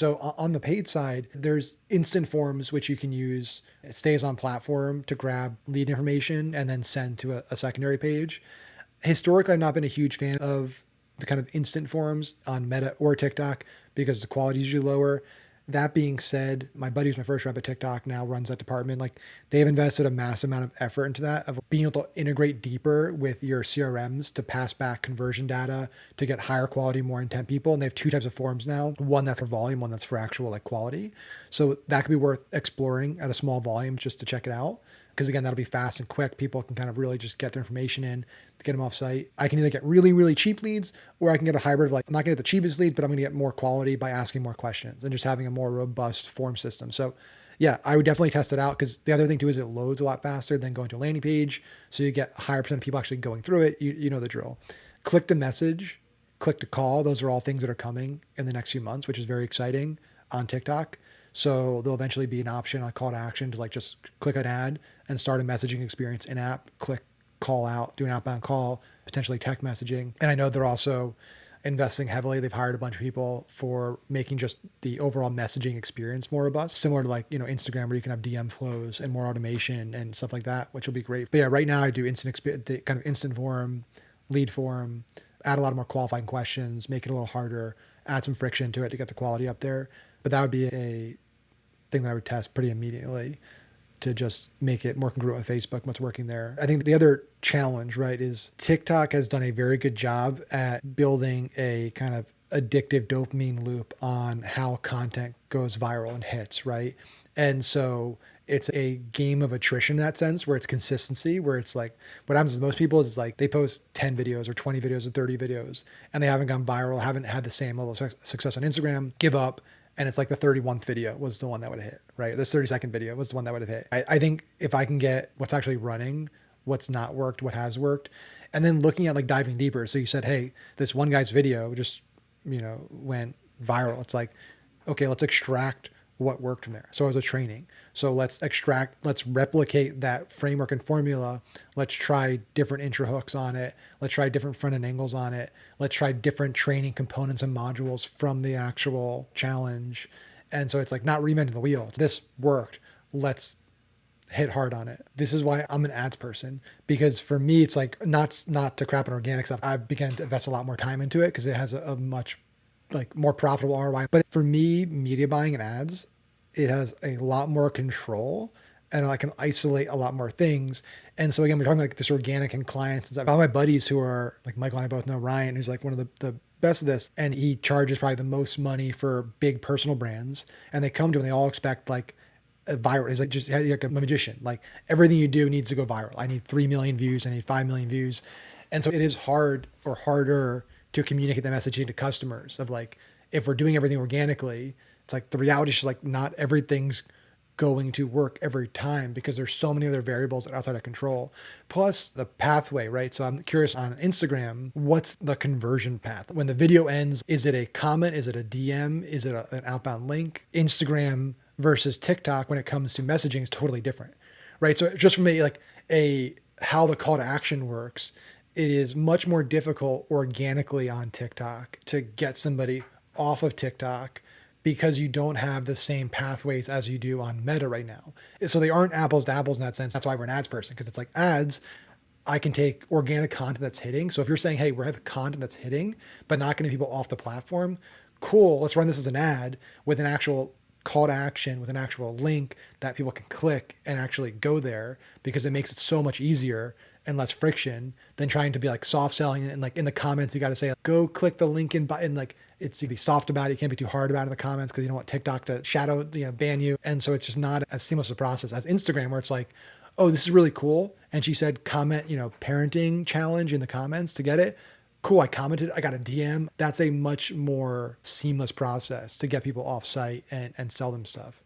So on the paid side, there's instant forms, which you can use. It stays on platform to grab lead information and then send to a secondary page. Historically, I've not been a huge fan of the kind of instant forms on Meta or TikTok because the quality is usually lower. That being said, my buddy who's my first rep at TikTok now runs that department. Like they've invested a massive amount of effort into that, of being able to integrate deeper with your CRMs to pass back conversion data to get higher quality, more intent people. And they have two types of forms now: one that's for volume, one that's for actual like quality. So that could be worth exploring at a small volume just to check it out. Because again, that'll be fast and quick. People can kind of really just get their information in to get them off site. I can either get really, really cheap leads, or I can get a hybrid of like, I'm not going to get the cheapest leads, but I'm going to get more quality by asking more questions and just having a more robust form system. So yeah, I would definitely test it out, because the other thing too is it loads a lot faster than going to a landing page. So you get a higher percent of people actually going through it. You know the drill. Click to message, click to call. Those are all things that are coming in the next few months, which is very exciting on TikTok. So there'll eventually be an option, a call to action to like just click an ad and start a messaging experience in app, click call out, do an outbound call, potentially text messaging. And I know they're also investing heavily. They've hired a bunch of people for making just the overall messaging experience more robust, similar to like, Instagram, where you can have DM flows and more automation and stuff like that, which will be great. But yeah, right now I do the kind of instant form, lead form, add a lot more qualifying questions, make it a little harder, add some friction to it to get the quality up there. But that would be a thing that I would test pretty immediately to just make it more congruent with Facebook, what's working there. I think the other challenge, right, is TikTok has done a very good job at building a kind of addictive dopamine loop on how content goes viral and hits, right? And so it's a game of attrition in that sense, where it's consistency, where it's like what happens with most people is like they post 10 videos or 20 videos or 30 videos and they haven't gone viral, haven't had the same level of success on Instagram, give up. And it's like the 31st video was the one that would have hit, right? This 30-second video was the one that would have hit. I think if I can get what's actually running, what's not worked, what has worked, and then looking at like diving deeper. So you said, hey, this one guy's video just, went viral. It's like, okay, let's extract what worked from there. So it was a training. So let's replicate that framework and formula. Let's try different intro hooks on it. Let's try different front end angles on it. Let's try different training components and modules from the actual challenge. And so it's like not reinventing the wheel. It's this worked. Let's hit hard on it. This is why I'm an ads person, because for me, it's like not to crap on organic stuff. I've begun to invest a lot more time into it because it has a much like more profitable ROI. But for me, media buying and ads, it has a lot more control and I can isolate a lot more things. And so again, we're talking like this organic and clients and stuff. All my buddies who are like Michael and I both know Ryan, who's like one of the best of this, and he charges probably the most money for big personal brands. And they come to him, they all expect like a viral. He's like just like a magician. Like everything you do needs to go viral. I need 3 million views. I need 5 million views. And so it is hard or harder to communicate that messaging to customers of like, if we're doing everything organically, it's like the reality is just like not everything's going to work every time because there's so many other variables outside of control. Plus the pathway, right? So I'm curious on Instagram, what's the conversion path? When the video ends, is it a comment? Is it a DM? Is it an outbound link? Instagram versus TikTok when it comes to messaging is totally different, right? So just from how the call to action works, it is much more difficult organically on TikTok to get somebody off of TikTok because you don't have the same pathways as you do on Meta right now. So they aren't apples to apples in that sense. That's why we're an ads person, because it's like ads, I can take organic content that's hitting. So if you're saying, hey, we have content that's hitting, but not getting people off the platform, cool, let's run this as an ad with an actual call to action, with an actual link that people can click and actually go there, because it makes it so much easier and less friction than trying to be like soft selling it. And like in the comments, you got to say, go click the link in button. Like it's to be soft about it. You can't be too hard about it in the comments because you don't want TikTok to shadow, ban you. And so it's just not as seamless a process as Instagram, where it's like, oh, this is really cool. And she said, comment, parenting challenge in the comments to get it. Cool. I commented, I got a DM. That's a much more seamless process to get people off site and sell them stuff.